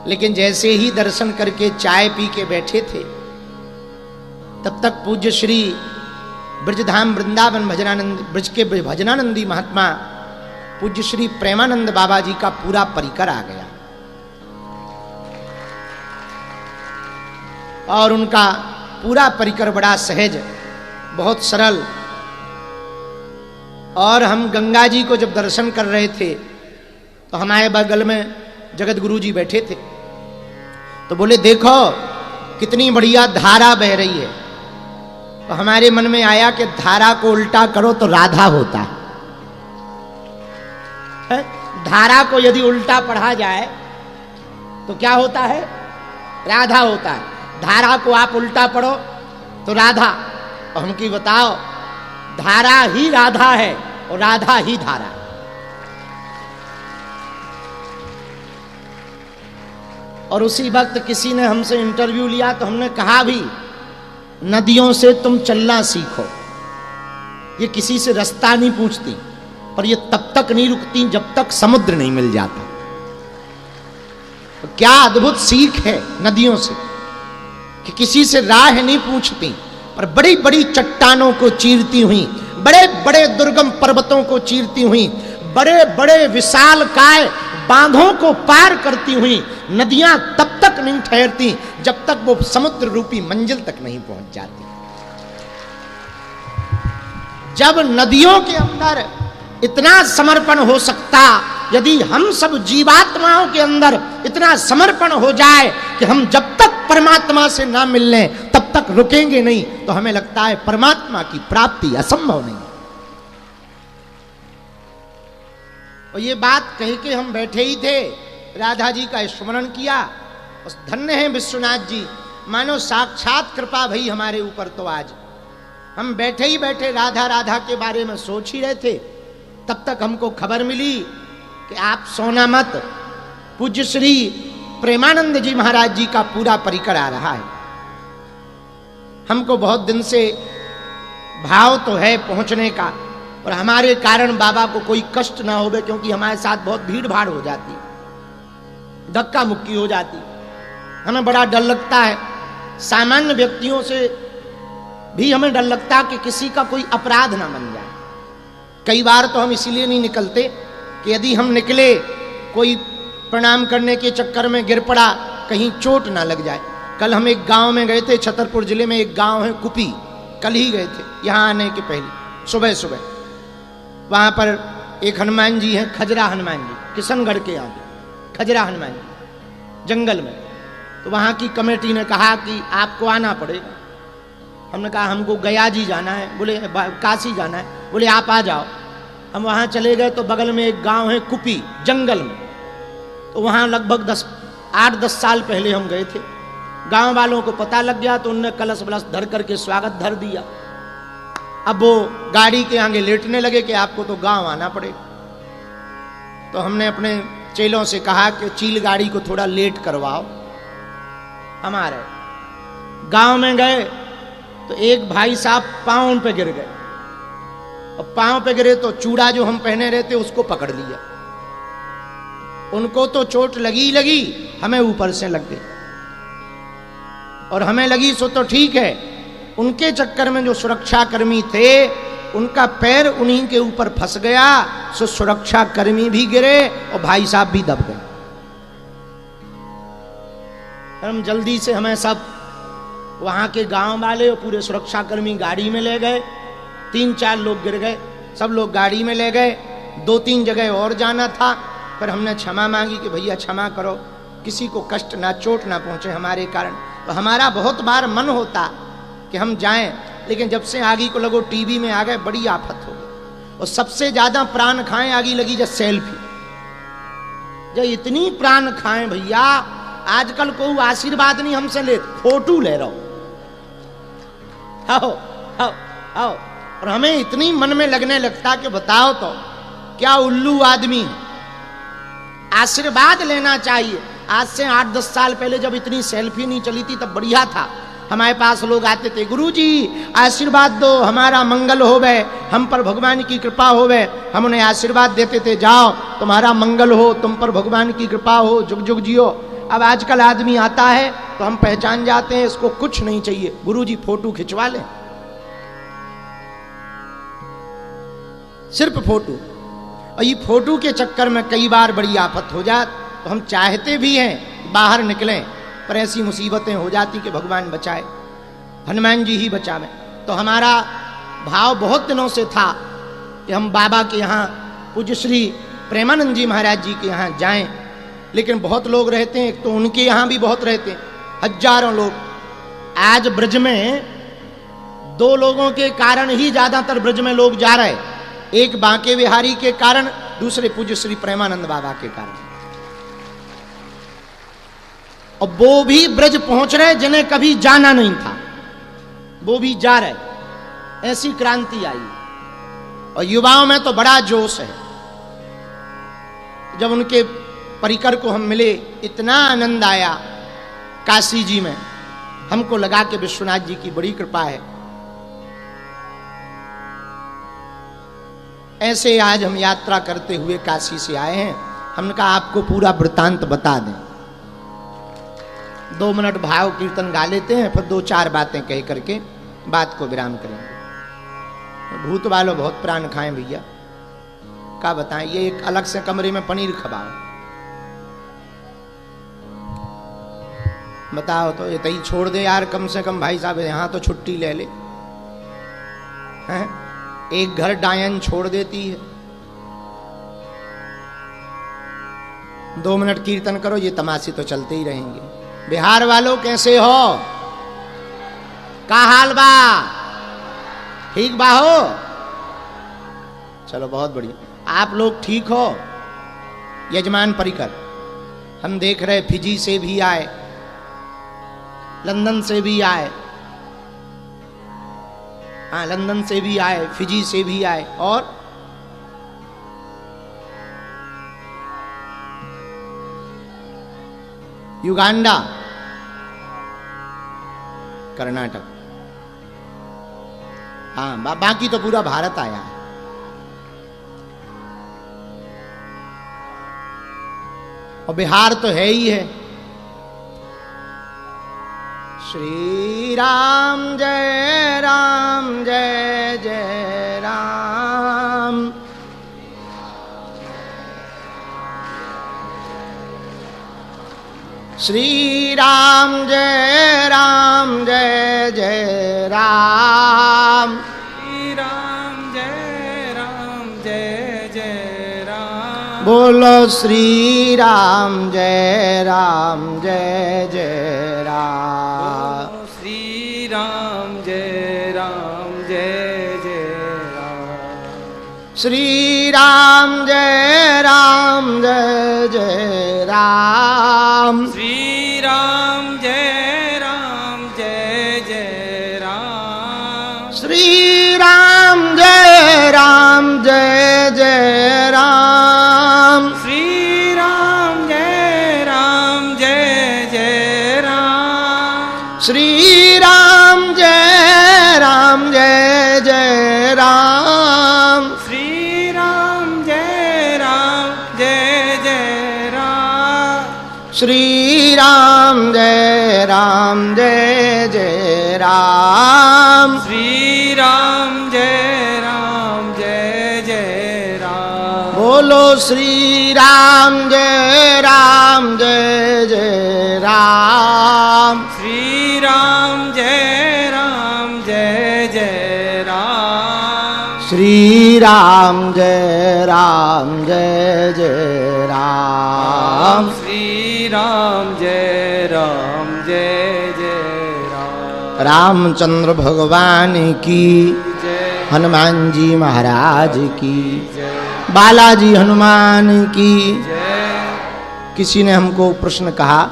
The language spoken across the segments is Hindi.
लेकिन जैसे ही दर्शन करके चाय पी के बैठे थे, तब तक पूज्य श्री ब्रजधाम वृंदावन भजनानंद ब्रज के भजनानंदी महात्मा पूज्य श्री प्रेमानंद बाबा जी का पूरा परिकर आ गया और उनका पूरा परिकर बड़ा सहज, बहुत सरल। और हम गंगा जी को जब दर्शन कर रहे थे तो हमारे बगल में जगत गुरु जी बैठे थे, तो बोले देखो कितनी बढ़िया धारा बह रही है। तो हमारे मन में आया कि धारा को उल्टा करो तो राधा होता है। धारा को यदि उल्टा पढ़ा जाए तो क्या होता है? राधा होता है। धारा को आप उल्टा पढ़ो तो राधा। और हम की बताओ, धारा ही राधा है और राधा ही धारा। और उसी वक्त किसी ने हमसे इंटरव्यू लिया तो हमने कहा भी, नदियों से तुम चलना सीखो। ये किसी से रास्ता नहीं पूछती, पर ये तब तक नहीं रुकती जब तक समुद्र नहीं मिल जाता। तो क्या अद्भुत सीख है नदियों से कि किसी से राह नहीं पूछती, पर बड़ी बड़ी चट्टानों को चीरती हुई, बड़े बड़े दुर्गम पर्वतों को चीरती हुई, बड़े बड़े विशालकाय बांधों को पार करती हुई नदियां तब तक नहीं ठहरती जब तक वो समुद्र रूपी मंजिल तक नहीं पहुंच जाती। जब नदियों के अंदर इतना समर्पण हो सकता, यदि हम सब जीवात्माओं के अंदर इतना समर्पण हो जाए कि हम जब तक परमात्मा से ना मिल लें तब तक रुकेंगे नहीं, तो हमें लगता है परमात्मा की प्राप्ति असंभव नहीं। और ये बात कह के हम बैठे ही थे, राधा जी का स्मरण किया। उस धन्य है विश्वनाथ जी, मानो साक्षात कृपा भई हमारे ऊपर। तो आज हम बैठे ही बैठे राधा राधा के बारे में सोच ही रहे थे, तब तक हमको खबर मिली कि आप सोना मत, पूज्य श्री प्रेमानंद जी महाराज जी का पूरा परिकर आ रहा है। हमको बहुत दिन से भाव तो है पहुंचने का, और हमारे कारण बाबा को कोई कष्ट ना होवे, क्योंकि हमारे साथ बहुत भीड़ भाड़ हो जाती, धक्का मुक्की हो जाती, हमें बड़ा डर लगता है। सामान्य व्यक्तियों से भी हमें डर लगता है कि किसी का कोई अपराध ना बन जाए। कई बार तो हम इसीलिए नहीं निकलते कि यदि हम निकले, कोई प्रणाम करने के चक्कर में गिर पड़ा, कहीं चोट ना लग जाए। कल हम एक गांव में गए थे, छतरपुर जिले में एक गांव है कुपी, कल ही गए थे यहाँ आने के पहले सुबह सुबह। वहां पर एक हनुमान जी हैं, खजरा हनुमान जी, किशनगढ़ के आगे खजरा हनुमान जी जंगल में। तो वहां की कमेटी ने कहा कि आपको आना पड़ेगा। हमने कहा हमको गया जी जाना है, बोले काशी जाना है, बोले आप आ जाओ। हम वहां चले गए तो बगल में एक गांव है कुपी, जंगल में। तो वहां लगभग 8-10 साल पहले हम गए थे। गांव वालों को पता लग गया तो उनने कलश बलश धर करके स्वागत धर दिया। अब वो गाड़ी के आगे लेटने लगे कि आपको तो गांव आना पड़ेगा। तो हमने अपने चेलों से कहा कि चील गाड़ी को थोड़ा लेट करवाओ। हमारे गांव में गए तो एक भाई साहब पांव पे गिर गए, और पांव पे गिरे तो चूड़ा जो हम पहने रहते उसको पकड़ लिया। उनको तो चोट लगी लगी, हमें ऊपर से लग गई। और हमें लगी सो तो ठीक है, उनके चक्कर में जो सुरक्षा कर्मी थे उनका पैर उन्हीं के ऊपर फंस गया, सो सुरक्षा कर्मी भी गिरे और भाई साहब भी दब गए। हम जल्दी से हमें सब वहां के गांव वाले और पूरे सुरक्षा कर्मी गाड़ी में ले गए। 3-4 लोग गिर गए, सब लोग गाड़ी में ले गए। 2-3 जगह और जाना था, पर हमने क्षमा मांगी कि भैया क्षमा करो, किसी को कष्ट ना चोट ना पहुंचे हमारे कारण। तो हमारा बहुत बार मन होता कि हम जाएं, लेकिन जब से आगी को लगो टीवी में आ गए, बड़ी आफत हो गई। और सबसे ज्यादा प्राण खाएं आगी लगी जब सेल्फी, जब इतनी प्राण खाएं भैया। आजकल कोई आशीर्वाद नहीं हमसे ले, फोटो ले रहा आओ आओ आओ। और हमें इतनी मन में लगने लगता कि बताओ तो क्या उल्लू आदमी, आशीर्वाद लेना चाहिए। आज से 8-10 साल पहले जब इतनी सेल्फी नहीं चली थी तब बढ़िया था। हमारे पास लोग आते थे, गुरुजी आशीर्वाद दो, हमारा मंगल होवे, हम पर भगवान की कृपा होवे। हम उन्हें आशीर्वाद देते थे, जाओ तुम्हारा मंगल हो, तुम पर भगवान की कृपा हो, जुग जुग जियो। अब आजकल आदमी आता है तो हम पहचान जाते हैं, इसको कुछ नहीं चाहिए, गुरुजी फोटो खिंचवा लें, सिर्फ फोटो। और ये फोटो के चक्कर में कई बार बड़ी आफत हो जात। तो हम चाहते भी हैं बाहर निकलें, पर ऐसी मुसीबतें हो जाती कि भगवान बचाए, हनुमान जी ही बचावे। तो हमारा भाव बहुत दिनों से था कि हम बाबा के यहाँ पूज्य श्री प्रेमानंद जी महाराज जी के यहाँ जाएं, लेकिन बहुत लोग रहते हैं, एक तो उनके यहाँ भी बहुत रहते हैं, हजारों लोग। आज ब्रज में 2 लोगों के कारण ही ज्यादातर ब्रज में लोग जा रहे, एक बांके बिहारी के कारण, दूसरे पूज्य श्री प्रेमानंद बाबा के कारण। और वो भी ब्रज पहुंच रहे जिन्हें कभी जाना नहीं था, वो भी जा रहे, ऐसी क्रांति आई। और युवाओं में तो बड़ा जोश है। जब उनके परिकर को हम मिले, इतना आनंद आया काशी जी में, हमको लगा कि विश्वनाथ जी की बड़ी कृपा है। ऐसे आज हम यात्रा करते हुए काशी से आए हैं। हमने कहा आपको पूरा वृतांत बता दें, 2 मिनट भाव कीर्तन गा लेते हैं, फिर 2-4 बातें कह करके बात को विराम करेंगे। भूत वालों बहुत प्राण खाएं भैया, क्या बताएं, ये एक अलग से कमरे में पनीर खबाओ, बताओ तो ये तई छोड़ दे यार, कम से कम भाई साहब यहां तो छुट्टी ले ले हैं? एक घर डायन छोड़ देती है। 2 मिनट कीर्तन करो, ये तमाशे तो चलते ही रहेंगे। बिहार वालों कैसे हो, का हाल बा, ठीक बा हो? चलो बहुत बढ़िया, आप लोग ठीक हो? यजमान परिकर हम देख रहे, फिजी से भी आए, लंदन से भी आए, हाँ लंदन से भी आए, फिजी से भी आए, और युगांडा, कर्नाटक, हाँ बाकी तो पूरा भारत आया है। और बिहार तो है ही है। श्री राम जय राम जय जय राम, श्री राम जय राम जय जय राम, श्री राम जय राम जय जय राम, बोलो श्री राम जय राम जय जय राम, श्री राम जय राम जय जय राम, श्री राम जय राम जय जय राम, श्री राम जय राम जय जय राम, श्री राम जय राम जय जय राम, श्री राम जय राम जय जय राम, श्री राम जय राम जय जय राम, श्री राम जय राम जय जय राम, श्री राम जय राम जय जय राम, श्री राम जय राम जय जय राम, बोलो श्री राम जय राम जय जय राम, श्री राम जय राम जय जय राम, श्री राम जय राम जय जय राम, श्री राम जय राम जय जय राम, रामचंद्र भगवान की, जय हनुमान जी महाराज की, जय बालाजी हनुमान की। जय। किसी ने हमको प्रश्न कहा,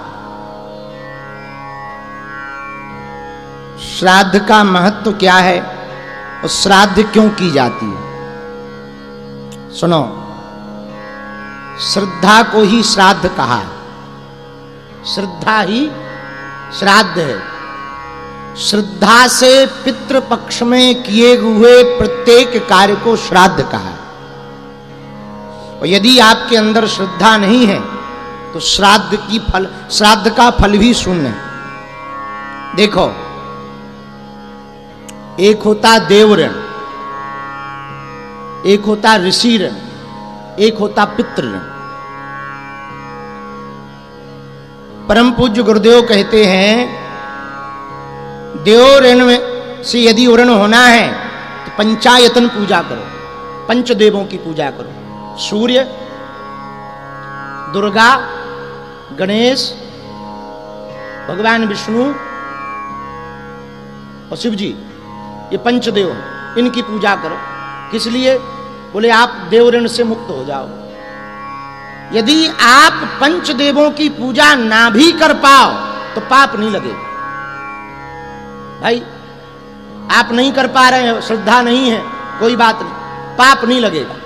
श्राद्ध का महत्व क्या है और श्राद्ध क्यों की जाती है? सुनो, श्रद्धा को ही श्राद्ध कहा है, श्रद्धा ही श्राद्ध है। श्रद्धा से पितृपक्ष में किए हुए प्रत्येक कार्य को श्राद्ध कहा है। और यदि आपके अंदर श्रद्धा नहीं है तो श्राद्ध का फल भी शून्य है। देखो, एक होता देव ऋण, एक होता ऋषि ऋण, एक होता पितृ ऋण। परम पूज्य गुरुदेव कहते हैं, देव ऋण में से यदि ऋण होना है तो पंचायतन पूजा करो, पंचदेवों की पूजा करो। सूर्य, दुर्गा, गणेश, भगवान विष्णु और शिव जी, ये पंचदेव, इनकी पूजा करो। किस लिए? बोले आप देव ऋण से मुक्त हो जाओ। यदि आप पंचदेवों की पूजा ना भी कर पाओ तो पाप नहीं लगेगा। भाई, आप नहीं कर पा रहे हैं, श्रद्धा नहीं है, कोई बात नहीं, पाप नहीं लगेगा।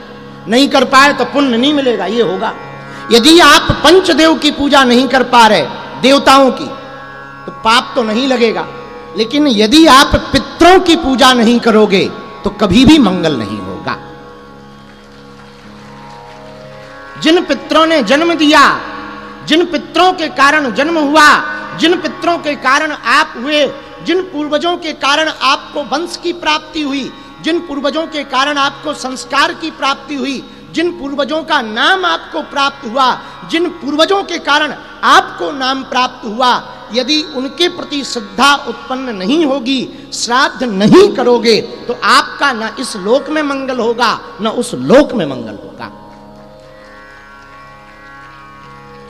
नहीं कर पाए तो पुण्य नहीं मिलेगा, ये होगा। यदि आप पंचदेव की पूजा नहीं कर पा रहे, देवताओं की, तो पाप तो नहीं लगेगा। लेकिन यदि आप पितरों की पूजा नहीं करोगे तो कभी भी मंगल नहीं होगा। जिन पितरों ने जन्म दिया, जिन पितरों के कारण जन्म हुआ, जिन पितरों के कारण आप हुए, जिन पूर्वजों के कारण आपको वंश की प्राप्ति हुई, जिन पूर्वजों के कारण आपको संस्कार की प्राप्ति हुई, जिन पूर्वजों का नाम आपको प्राप्त हुआ, जिन पूर्वजों के कारण आपको नाम प्राप्त हुआ, यदि उनके प्रति श्रद्धा उत्पन्न नहीं होगी, श्राद्ध नहीं करोगे, तो आपका न इस लोक में मंगल होगा न उस लोक में मंगल होगा।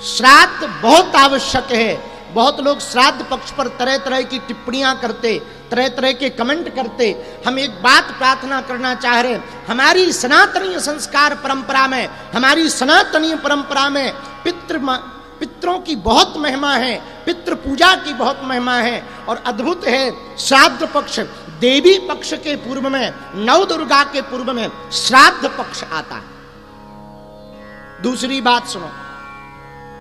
श्राद्ध बहुत आवश्यक है। बहुत लोग श्राद्ध पक्ष पर तरह तरह की टिप्पणियां करते, तरह तरह के कमेंट करते। हम एक बात प्रार्थना करना चाह रहे, हमारी सनातनीय संस्कार परंपरा में, हमारी सनातनीय परंपरा में पितरों की बहुत महिमा है, पितृ पूजा की बहुत महिमा है। और अद्भुत है, श्राद्ध पक्ष देवी पक्ष के पूर्व में, नव दुर्गा के पूर्व में श्राद्ध पक्ष आता है। दूसरी बात सुनो,